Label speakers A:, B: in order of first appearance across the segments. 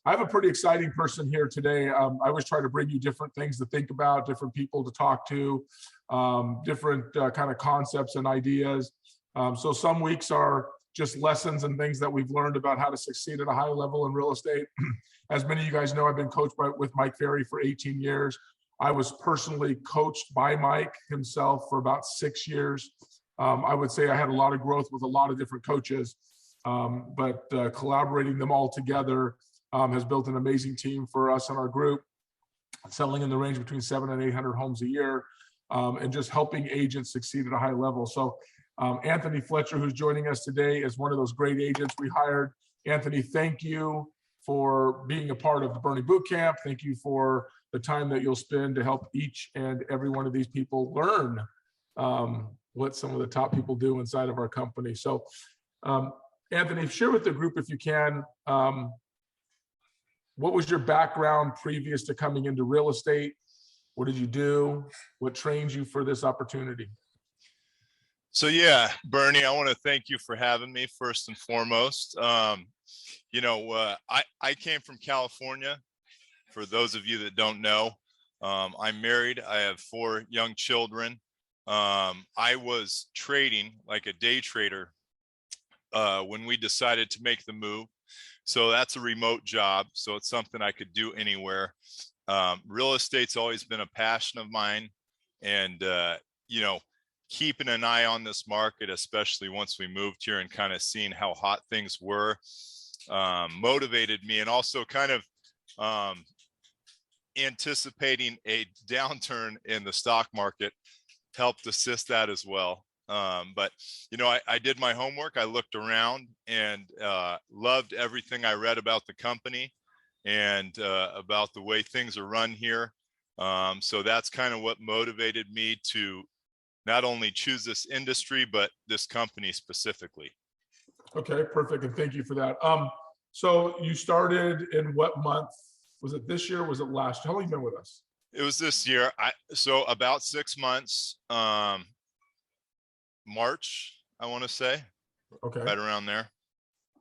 A: I have a pretty exciting person here today. I always try to bring you different things to think about, different people to talk to, different kind of concepts and ideas. So some weeks are just lessons and things that we've learned about how to succeed at a high level in real estate. As many of you guys know, I've been coached with Mike Ferry for 18 years. I was personally coached by Mike himself for about 6 years. I would say I had a lot of growth with a lot of different coaches, but collaborating them all together has built an amazing team for us and our group, selling in the range between 700 and 800 homes a year, and just helping agents succeed at a high level. So Anthony Fletcher, who's joining us today, is one of those great agents we hired. Anthony, thank you for being a part of the Bernie Boot Camp. Thank you for the time that you'll spend to help each and every one of these people learn what some of the top people do inside of our company. So Anthony, share with the group, if you can, what was your background previous to coming into real estate? What did you do? What trained you for this opportunity?
B: So yeah, Bernie, I want to thank you for having me first and foremost. You know, I came from California. For those of you that don't know, I'm married. I have 4 young children. I was trading like a day trader when we decided to make the move. So that's a remote job. So it's something I could do anywhere. Real estate's always been a passion of mine. And, you know, keeping an eye on this market, especially once we moved here and kind of seeing how hot things were, motivated me, and also kind of anticipating a downturn in the stock market helped assist that as well. But, you know, I did my homework. I looked around and loved everything I read about the company and about the way things are run here. So that's kind of what motivated me to not only choose this industry, but this company specifically.
A: Okay, perfect. And thank you for that. So you started in what month? Was it this year? Was it last year? How long have you been with us?
B: It was this year. So about 6 months, March, I want to say.
A: Okay.
B: Right around there.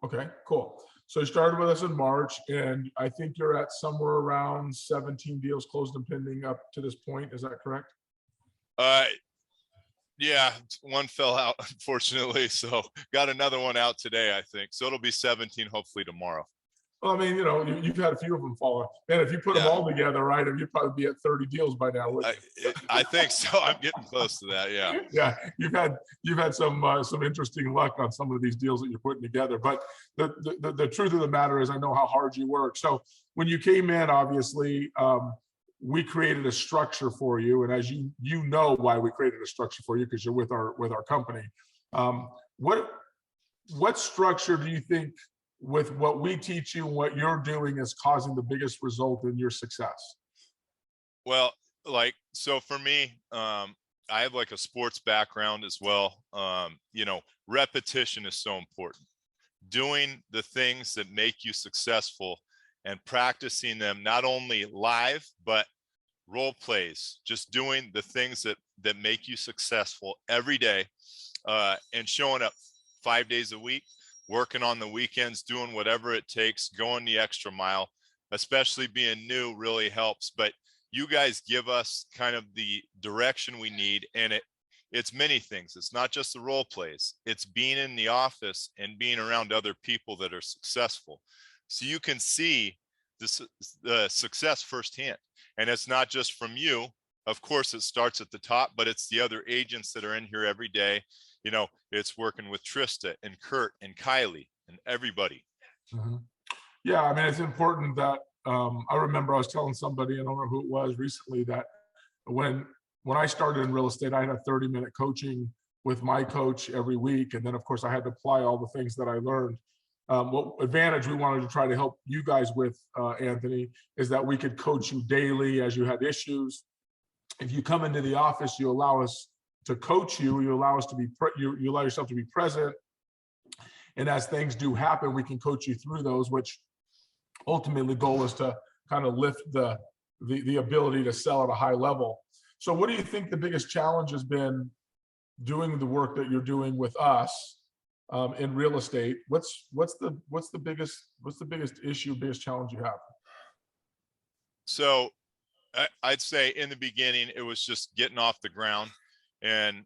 A: Okay, cool. So you started with us in March, and I think you're at somewhere around 17 deals closed and pending up to this point. Is that correct?
B: Yeah, one fell out, unfortunately. So got another one out today, I think. So it'll be 17, hopefully tomorrow.
A: Well, I mean, you know, you've had a few of them fall out. Man, if you put them all together, right, you'd probably be at 30 deals by now.
B: I think so. I'm getting close to that. Yeah.
A: Yeah, you've had some interesting luck on some of these deals that you're putting together. But the truth of the matter is, I know how hard you work. So when you came in, obviously, we created a structure for you, and as you know why we created a structure for you, because you're with our company. What structure do you think, with what we teach you and what you're doing, is causing the biggest result in your success?
B: Well, so for me, I have like a sports background as well. You know, repetition is so important. Doing the things that make you successful and practicing them, not only live, but role plays, just doing the things that make you successful every day, and showing up 5 days a week, working on the weekends, doing whatever it takes, going the extra mile, especially being new really helps. But you guys give us kind of the direction we need, and it's many things. It's not just the role plays. It's being in the office and being around other people that are successful. So you can see the success firsthand. And it's not just from you. Of course, it starts at the top, but it's the other agents that are in here every day. You know, it's working with Trista and Kurt and Kylie and everybody.
A: Mm-hmm. Yeah, I mean, it's important that I remember I was telling somebody, I don't know who it was recently, that when I started in real estate, I had a 30-minute coaching with my coach every week. And then, of course, I had to apply all the things that I learned. What advantage we wanted to try to help you guys with, Anthony, is that we could coach you daily as you had issues. If you come into the office, you allow us to coach you. You allow us to be, you allow yourself to be present. And as things do happen, we can coach you through those, which ultimately the goal is to kind of lift the ability to sell at a high level. So what do you think the biggest challenge has been doing the work that you're doing with us in real estate, what's the biggest issue, biggest challenge you have?
B: So I'd say in the beginning, it was just getting off the ground, and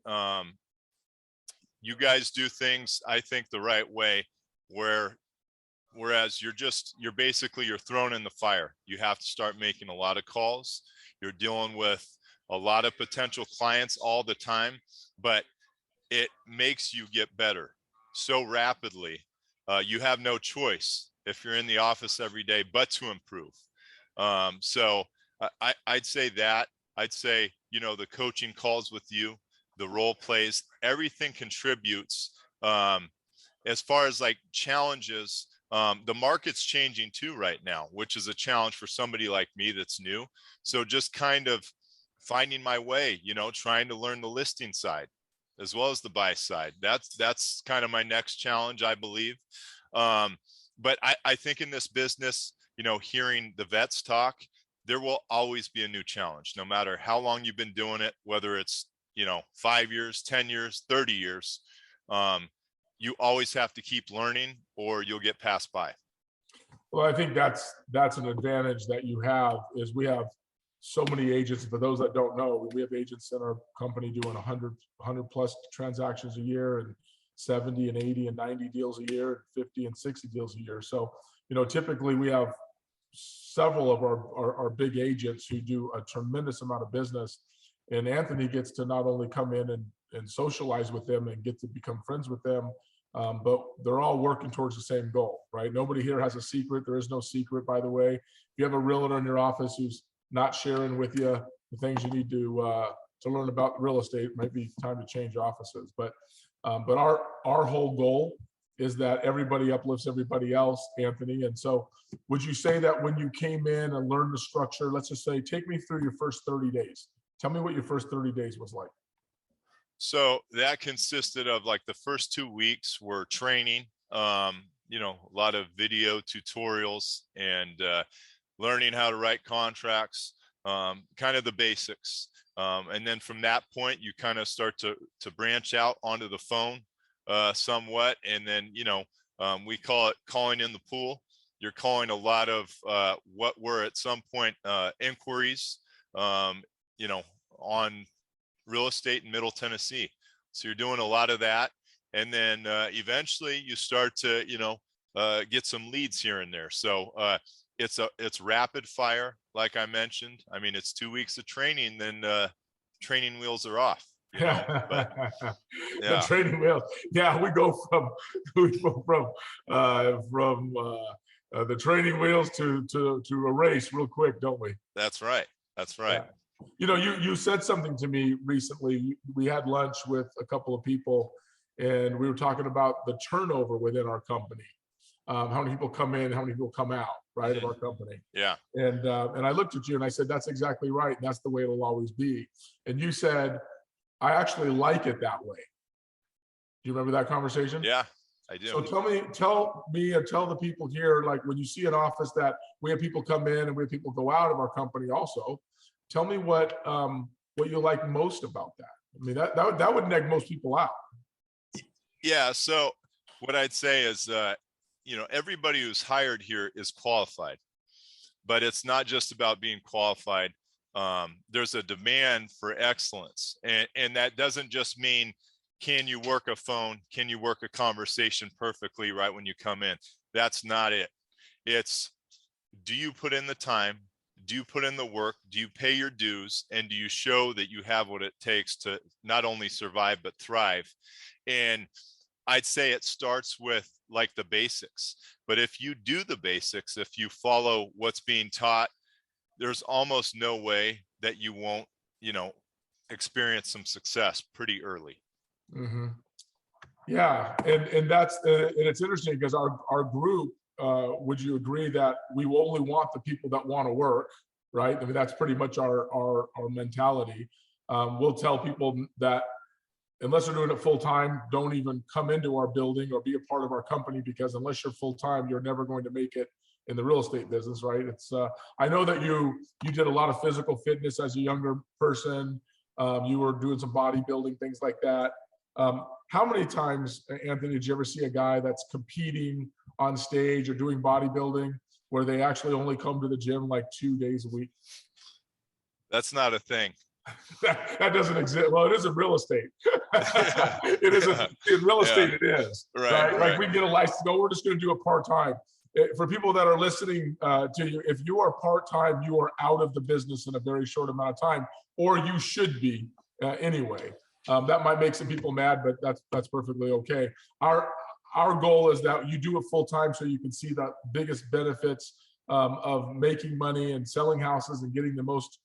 B: you guys do things, I think, the right way, whereas you're basically thrown in the fire. You have to start making a lot of calls. You're dealing with a lot of potential clients all the time, but it makes you get better so rapidly. You have no choice if you're in the office every day but to improve. So I'd say that. I'd say, the coaching calls with you, the role plays, everything contributes. As far as like challenges, the market's changing too right now, which is a challenge for somebody like me that's new. So just kind of finding my way, trying to learn the listing side as well as the buy side. That's kind of my next challenge, I believe. But I think in this business, hearing the vets talk, there will always be a new challenge, no matter how long you've been doing it, whether it's, 5 years, 10 years, 30 years. You always have to keep learning or you'll get passed by.
A: Well, I think that's an advantage that you have, is we have so many agents. For those that don't know, we have agents in our company doing 100 plus transactions a year, and 70 and 80 and 90 deals a year, 50 and 60 deals a year. So, typically we have several of our big agents who do a tremendous amount of business, and Anthony gets to not only come in and socialize with them and get to become friends with them, but they're all working towards the same goal, right? Nobody here has a secret. There is no secret, by the way. If you have a realtor in your office who's not sharing with you the things you need to learn about real estate, it might be time to change offices. But our whole goal is that everybody uplifts everybody else, Anthony. And so would you say that when you came in and learned the structure, let's just say, take me through your first 30 days. Tell me what your first 30 days was like.
B: So that consisted of, like, the first 2 weeks were training, a lot of video tutorials and learning how to write contracts, kind of the basics. And then from that point, you kind of start to branch out onto the phone somewhat. And then, we call it calling in the pool. You're calling a lot of what were at some point inquiries, on real estate in Middle Tennessee. So you're doing a lot of that. And then eventually you start to, get some leads here and there. So it's rapid fire, like I mentioned. I mean, it's 2 weeks of training, then training wheels are off. But, yeah.
A: The training wheels. Yeah, we go from the training wheels to a race real quick, don't we?
B: That's right. That's right.
A: Yeah. You said something to me recently. We had lunch with a couple of people, and we were talking about the turnover within our company. How many people come in, how many people come out, right, of our company.
B: Yeah.
A: And I looked at you and I said, that's exactly right. And that's the way it'll always be. And you said, I actually like it that way. Do you remember that conversation?
B: Yeah, I do.
A: So tell me and tell the people here, like, when you see an office that we have people come in and we have people go out of our company also, tell me what you like most about that. I mean, that would neg most people out.
B: Yeah. So what I'd say is, everybody who's hired here is qualified, but it's not just about being qualified. There's a demand for excellence. And that doesn't just mean, can you work a phone? Can you work a conversation perfectly right when you come in? That's not it. It's, do you put in the time? Do you put in the work? Do you pay your dues? And do you show that you have what it takes to not only survive, but thrive? And I'd say it starts with, like, the basics. But if you do the basics, if you follow what's being taught, there's almost no way that you won't, experience some success pretty early.
A: Mm-hmm. Yeah. And that's, and it's interesting because our group, would you agree that we only want the people that want to work, right? I mean, that's pretty much our mentality. We'll tell people that unless they're doing it full time, don't even come into our building or be a part of our company, because unless you're full time, you're never going to make it in the real estate business, right? It's I know that you did a lot of physical fitness as a younger person. You were doing some bodybuilding, things like that. How many times, Anthony, did you ever see a guy that's competing on stage or doing bodybuilding where they actually only come to the gym like 2 days a week?
B: That's not a thing.
A: That doesn't exist. Well, it is in real estate. It isn't in real estate. It is right. Like we get a license. No, we're just going to do it part time. For people that are listening to you, if you are part time, you are out of the business in a very short amount of time, or you should be anyway. That might make some people mad, but that's perfectly okay. Our goal is that you do it full time so you can see the biggest benefits of making money and selling houses and getting the most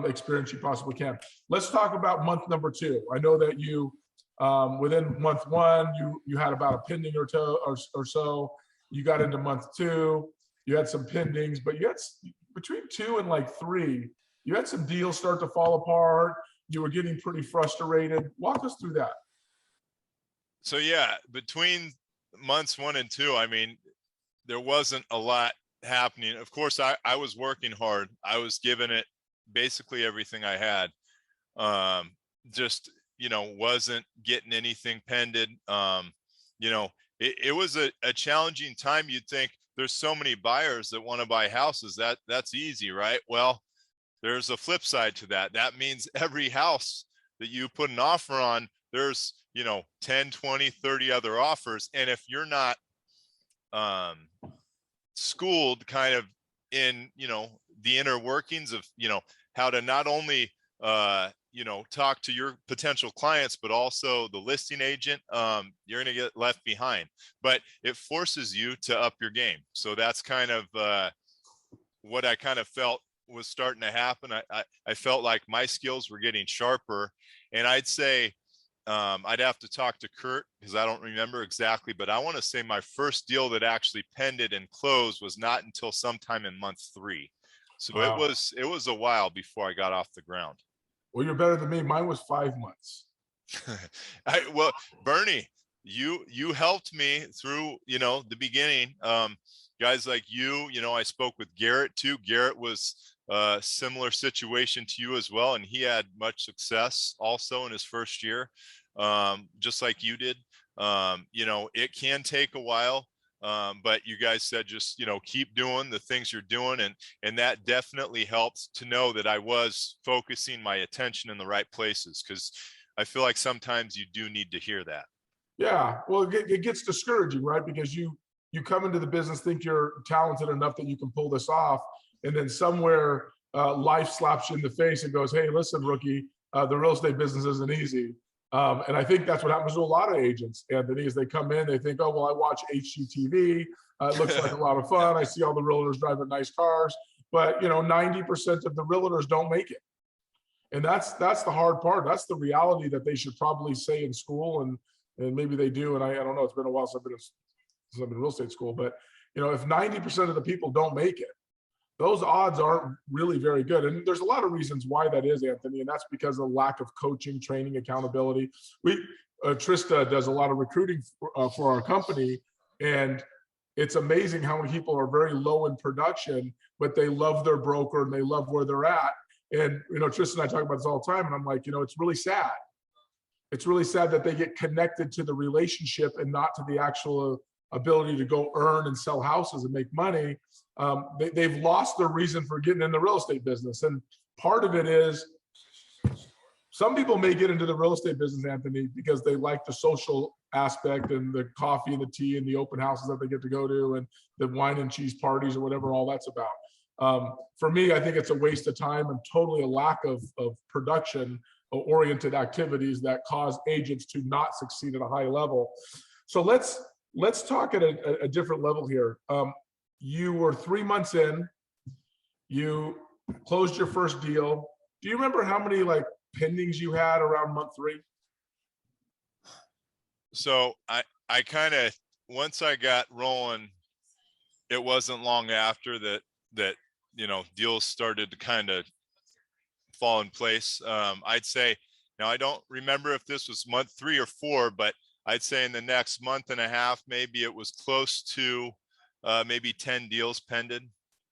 A: experience you possibly can. Let's talk about month number 2. I know that you, within month 1, you had about a pending or so. You got into month 2, you had some pendings, but you had between 2 and like 3, you had some deals start to fall apart. You were getting pretty frustrated. Walk us through that.
B: So yeah, between months 1 and 2, I mean, there wasn't a lot happening. Of course, I was working hard. I was giving it basically everything I had. Just, wasn't getting anything pended. It was a challenging time. You'd think there's so many buyers that want to buy houses, that's easy, right? Well, there's a flip side to that. That means every house that you put an offer on, there's 10, 20, 30 other offers. And if you're not schooled kind of in the inner workings of how to not only talk to your potential clients, but also the listing agent, you're going to get left behind. But it forces you to up your game. So that's kind of what I kind of felt was starting to happen. I felt like my skills were getting sharper, and I'd say I'd have to talk to Kurt because I don't remember exactly, but I want to say my first deal that actually pended and closed was not until sometime in month 3. So wow. It was a while before I got off the ground.
A: Well, you're better than me. Mine was 5 months.
B: Well, Bernie, you helped me through, the beginning. Guys like you, I spoke with Garrett too. Garrett was a similar situation to you as well, and he had much success also in his first year, just like you did. It can take a while, but you guys said just keep doing the things you're doing, and that definitely helped to know that I was focusing my attention in the right places, because I feel like sometimes you do need to hear that.
A: Yeah, well, it gets discouraging, right? Because you come into the business, think you're talented enough that you can pull this off, and then somewhere life slaps you in the face and goes, hey, listen, rookie, the real estate business isn't easy. And I think that's what happens to a lot of agents, Anthony, is they come in, they think, oh, well, I watch HGTV. It looks like a lot of fun. I see all the realtors driving nice cars, but 90% of the realtors don't make it. And that's the hard part. That's the reality that they should probably say in school, and maybe they do. And I don't know, it's been a while since I've been in real estate school, but if 90% of the people don't make it, those odds aren't really very good. And there's a lot of reasons why that is, Anthony, and that's because of lack of coaching, training, accountability. Trista does a lot of recruiting for our company, and it's amazing how many people are very low in production, but they love their broker and they love where they're at. And Trista and I talk about this all the time, and I'm like, it's really sad. It's really sad that they get connected to the relationship and not to the actual ability to go earn and sell houses and make money. They've lost their reason for getting in the real estate business. And part of it is some people may get into the real estate business, Anthony, because they like the social aspect and the coffee and the tea and the open houses that they get to go to and the wine and cheese parties or whatever all that's about. For me, I think it's a waste of time and totally a lack of production oriented activities that cause agents to not succeed at a high level. So let's talk at a different level here. You were 3 months in, you closed your first deal. Do you remember how many pendings you had around month 3?
B: So I kind of, once I got rolling, it wasn't long after that deals started to kind of fall in place. I'd say, now I don't remember if this was month 3 or 4, but I'd say in the next month and a half, maybe it was close to maybe 10 deals pended,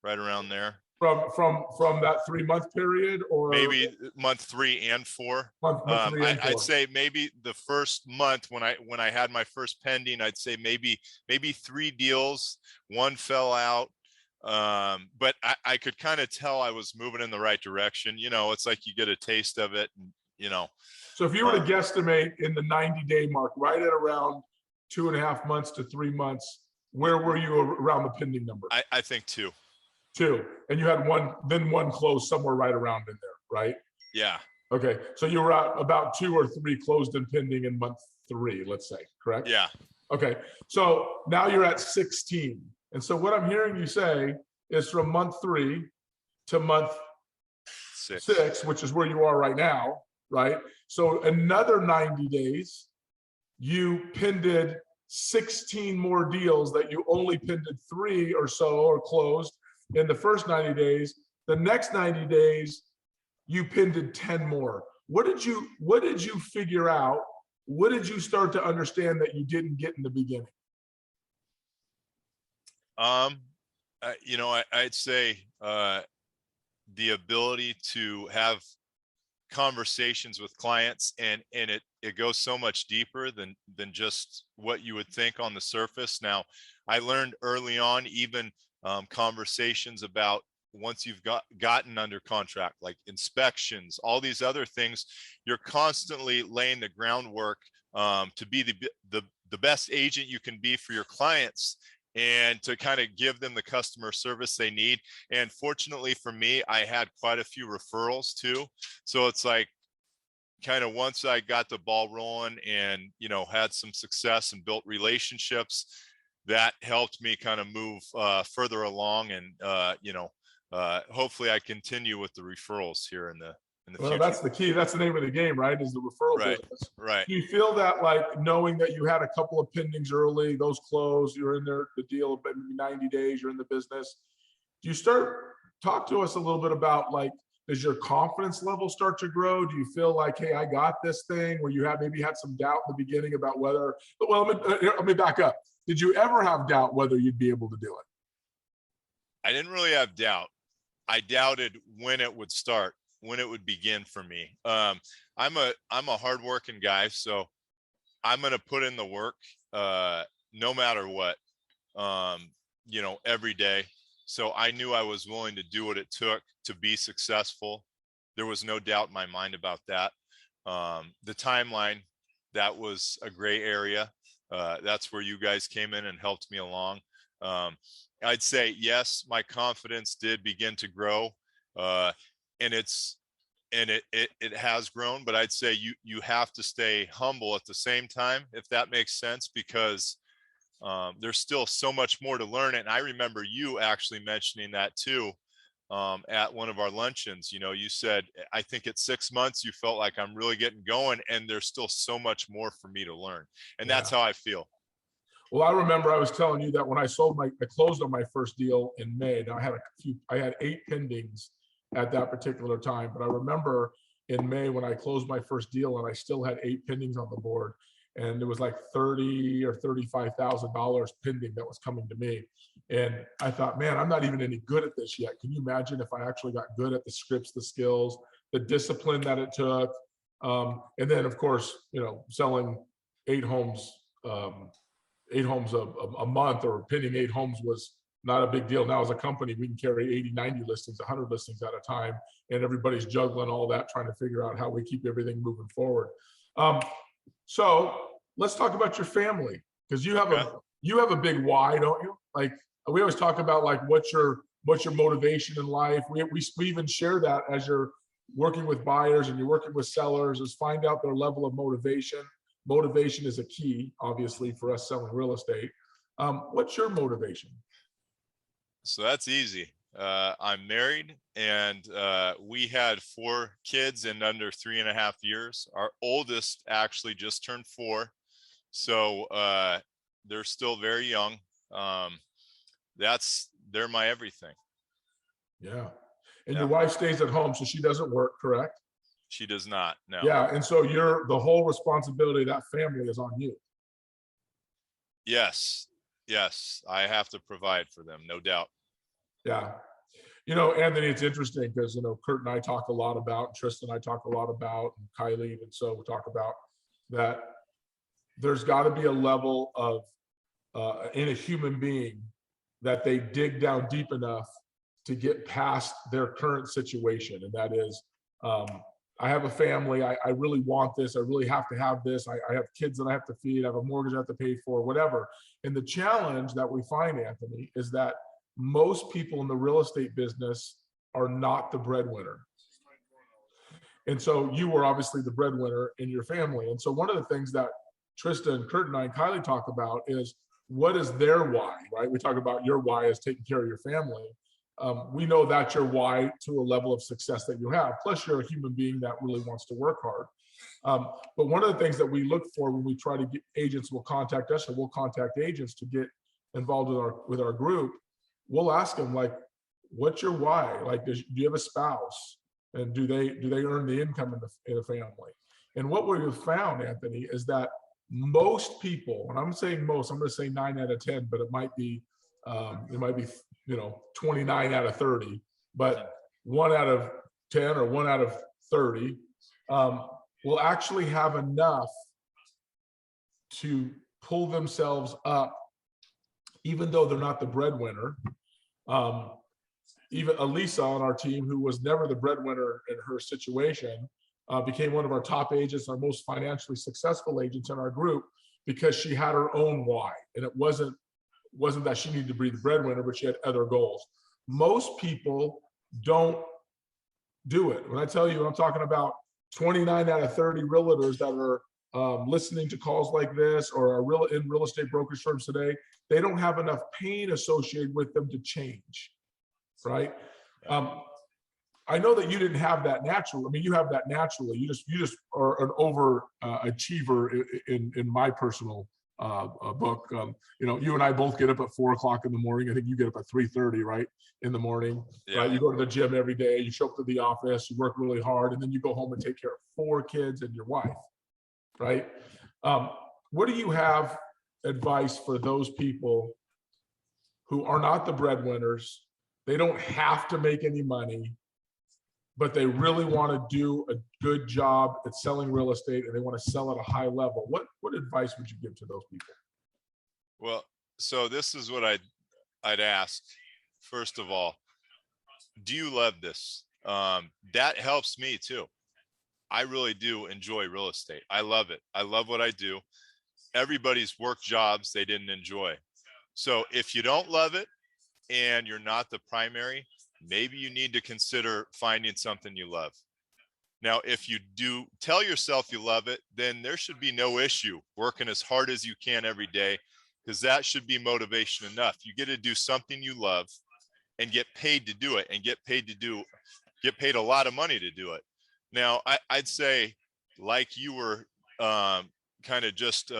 B: right around there.
A: From that 3-month period, or
B: maybe month 3 and 4.
A: month 3 and 4?
B: I'd say maybe the first month when I had my first pending, I'd say maybe 3 deals, 1 fell out. But I could kind of tell I was moving in the right direction. You know, it's like you get a taste of it, and, you know.
A: So if you were to guesstimate in the 90-day mark, right at around 2.5 months to 3 months, where were you around the pending number?
B: I think 2.
A: 2, and you had one closed somewhere right around in there, right?
B: Yeah.
A: Okay, so you were at about 2 or 3 closed and pending in month 3, let's say, correct?
B: Yeah.
A: Okay, so now you're at 16. And so what I'm hearing you say is from month 3 to month 6, which is where you are right now, right? So another 90 days, you pended 16 more deals that you only pended 3 or so or closed in the first 90 days. The next 90 days, you pended 10 more. What did you figure out? What did you start to understand that you didn't get in the beginning?
B: You know, I'd say the ability to have conversations with clients, and it goes so much deeper than just what you would think on the surface. Now, I learned early on, even conversations about once you've gotten under contract, like inspections, all these other things, you're constantly laying the groundwork to be the best agent you can be for your clients, and to kind of give them the customer service they need. And fortunately for me, I had quite a few referrals too. So it's like, kind of once I got the ball rolling and, you know, had some success and built relationships, that helped me kind of move further along. And, you know, hopefully I continue with the referrals here in the future.
A: That's the key. That's the name of the game, right? Is the referral business.
B: Right.
A: Do you feel that, like, knowing that you had a couple of pendings early, those closed, you're in there, the deal, maybe 90 days, you're in the business. Do you talk to us a little bit about, like, does your confidence level start to grow? Do you feel like, hey, I got this thing, where you maybe had some doubt in the beginning about whether, well, let me back up. Did you ever have doubt whether you'd be able to do it?
B: I didn't really have doubt. I doubted when it would start, when it would begin for me. I'm a hardworking guy, so I'm going to put in the work, no matter what, you know, every day. So I knew I was willing to do what it took to be successful. There was no doubt in my mind about that. The timeline, that was a gray area. That's where you guys came in and helped me along. I'd say, yes, my confidence did begin to grow, and it has grown, but I'd say you have to stay humble at the same time, if that makes sense, because there's still so much more to learn. And I remember you actually mentioning that too, at one of our luncheons. You know, you said, I think at 6 months, you felt like I'm really getting going, and there's still so much more for me to learn. And that's how I feel.
A: Well, I remember I was telling you that when I closed on my first deal in May. Now I had 8 pendings at that particular time, but I remember in May when I closed my first deal, and I still had 8 pendings on the board, and it was like $30,000 or $35,000 pending that was coming to me. And I thought, man, I'm not even any good at this yet. Can you imagine if I actually got good at the scripts, the skills, the discipline that it took? And then, of course, you know, selling 8 homes, 8 homes a month, or pending 8 homes, was not a big deal. Now as a company, we can carry 80, 90 listings, 100 listings at a time, and everybody's juggling all that, trying to figure out how we keep everything moving forward. So let's talk about your family, because you have a big why, don't you? Like, we always talk about, like, what's your motivation in life. We even share that as you're working with buyers and you're working with sellers, is find out their level of motivation. Motivation is a key, obviously, for us selling real estate. What's your motivation?
B: So that's easy. I'm married, and we had 4 kids in under 3.5 years. Our oldest actually just turned 4. So they're still very young. They're my everything. Yeah. And your wife stays at home, so she doesn't work, correct? She does not, no.
A: Yeah, and so the whole responsibility of that family is on you.
B: Yes, I have to provide for them, no doubt.
A: Yeah. Anthony, it's interesting because, Kurt and I talk a lot about, Tristan and I talk a lot about, and Kylie, and so we talk about that there's got to be a level of, in a human being, that they dig down deep enough to get past their current situation. And that is, I have a family, I really want this, I really have to have this, I have kids that I have to feed, I have a mortgage I have to pay for, whatever. And the challenge that we find, Anthony, is that most people in the real estate business are not the breadwinner. And so you were obviously the breadwinner in your family. And so one of the things that Tristan, Kurt, and I, and Kylie talk about is, what is their why, right? We talk about your why is taking care of your family. We know that's your why to a level of success that you have. Plus, you're a human being that really wants to work hard. But one of the things that we look for when we try to get agents will contact us, or we'll contact agents to get involved with our group, we'll ask them, like, what's your why? Like, do you have a spouse? And do they earn the income in the family? And what we've found, Anthony, is that most people, and I'm saying most, I'm going to say 9 out of 10, but it might be 29 out of 30, but 1 out of 10 or 1 out of 30 will actually have enough to pull themselves up, even though they're not the breadwinner. Even Elisa on our team, who was never the breadwinner in her situation, became one of our top agents, our most financially successful agents in our group, because she had her own why. And it wasn't that she needed to be the breadwinner, but she had other goals. Most people don't do it. When I tell you, I'm talking about 29 out of 30 realtors that are listening to calls like this, or are in real estate brokerage firms today, they don't have enough pain associated with them to change, right? I know that you didn't have that naturally. I mean, you have that naturally. You just are an over achiever in my personal book. You and I both get up at 4 o'clock in the morning. I think you get up at 3:30, right, in the morning.
B: Yeah.
A: Right? You go to the gym every day. You show up to the office. You work really hard, and then you go home and take care of 4 kids and your wife, right? What do you have advice for those people who are not the breadwinners? They don't have to make any money, but they really want to do a good job at selling real estate, and they want to sell at a high level. What advice would you give to those people?
B: Well, so this is what I'd ask. First of all, do you love this? That helps me too. I really do enjoy real estate. I love it. I love what I do. Everybody's worked jobs they didn't enjoy. So if you don't love it and you're not the primary, maybe you need to consider finding something you love. Now, if you do tell yourself you love it, then there should be no issue working as hard as you can every day, because that should be motivation enough. You get to do something you love and get paid to do it, and get paid a lot of money to do it. Now, I'd say, like you were kind of just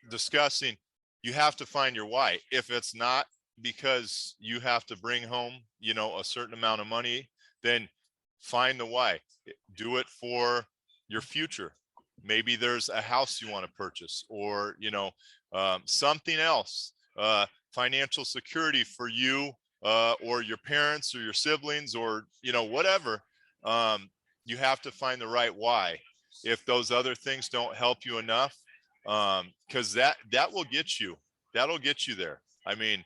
B: discussing, you have to find your why. If it's not because you have to bring home, a certain amount of money, then find the why. Do it for your future. Maybe there's a house you want to purchase, or, something else, financial security for you, or your parents or your siblings, or, whatever. You have to find the right why. If those other things don't help you enough, because that will get you. That'll get you there. I mean,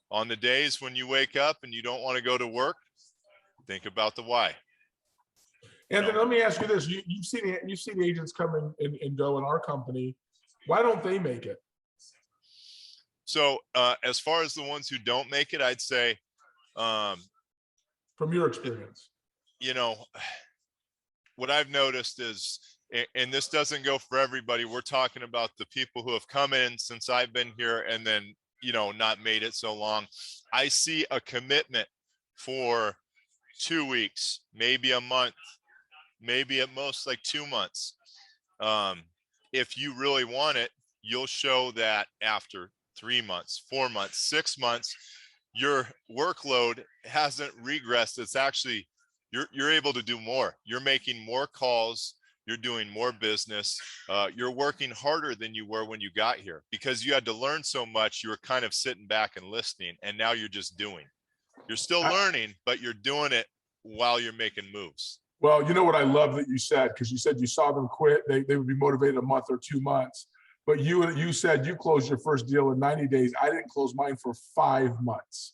B: on the days when you wake up and you don't want to go to work, think about the why.
A: And then let me ask you this: you've seen agents come and go in our company. Why don't they make it?
B: So as far as the ones who don't make it, I'd say,
A: from your experience,
B: what I've noticed is, and this doesn't go for everybody, we're talking about the people who have come in since I've been here and then, not made it so long. I see a commitment for 2 weeks, maybe a month, maybe at most like 2 months. If you really want it, you'll show that after 3 months, 4 months, 6 months, your workload hasn't regressed. It's actually, you're able to do more. You're making more calls. You're doing more business. You're working harder than you were when you got here, because you had to learn so much. You were kind of sitting back and listening, and now you're just doing. You're still learning, but you're doing it while you're making moves.
A: Well, you know what I love that you said, because you said you saw them quit. They would be motivated a month or 2 months. But you said you closed your first deal in 90 days. I didn't close mine for 5 months.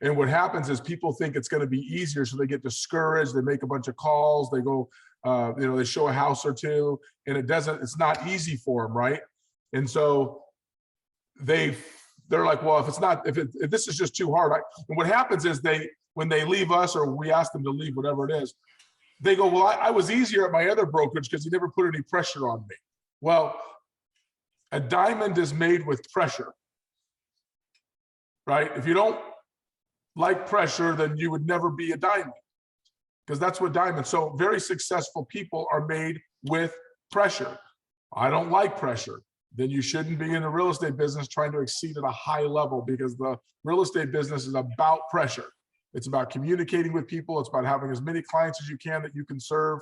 A: And what happens is people think it's going to be easier, so they get discouraged. They make a bunch of calls. They go, they show a house or two, and it's not easy for them, right? And so they're like, well, if this is just too hard. And what happens is when they leave us, or we ask them to leave, whatever it is, they go, well, I was easier at my other brokerage because he never put any pressure on me. Well, a diamond is made with pressure, right? If you don't like pressure, then you would never be a diamond, because that's what diamonds. So very successful people are made with pressure. I don't like pressure. Then you shouldn't be in the real estate business trying to exceed at a high level, because the real estate business is about pressure. It's about communicating with people. It's about having as many clients as you can that you can serve.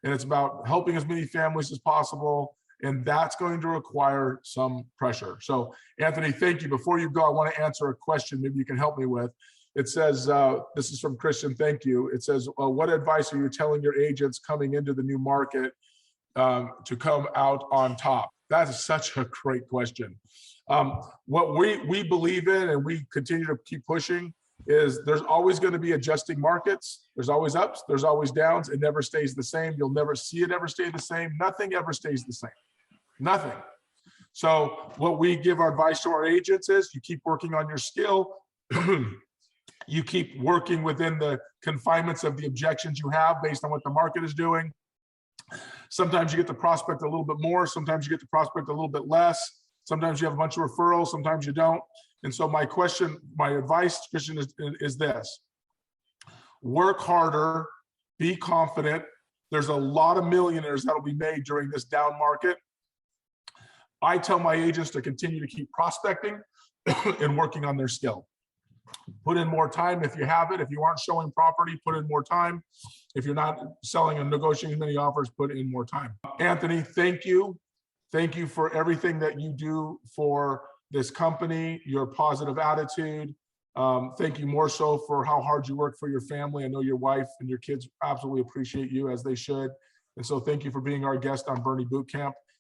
A: And it's about helping as many families as possible. And that's going to require some pressure. So Anthony, thank you. Before you go, I want to answer a question maybe you can help me with. It says, this is from Christian, thank you. It says, what advice are you telling your agents coming into the new market to come out on top? That is such a great question. What we believe in, and we continue to keep pushing, is there's always going to be adjusting markets. There's always ups, there's always downs. It never stays the same. You'll never see it ever stay the same. Nothing ever stays the same. Nothing. So what we give our advice to our agents is you keep working on your skill. You keep working within the confinements of the objections you have based on what the market is doing. Sometimes you get the prospect a little bit more. Sometimes you get the prospect a little bit less. Sometimes you have a bunch of referrals. Sometimes you don't. And so my advice, Christian, is this: work harder, be confident. There's a lot of millionaires that will be made during this down market. I tell my agents to continue to keep prospecting and working on their skill. Put in more time if you have it. If you aren't showing property, put in more time. If you're not selling and negotiating many offers, put in more time. Anthony, thank you. Thank you for everything that you do for this company, your positive attitude. Thank you more so for how hard you work for your family. I know your wife and your kids absolutely appreciate you, as they should. And so thank you for being our guest on Bernie Boot Camp.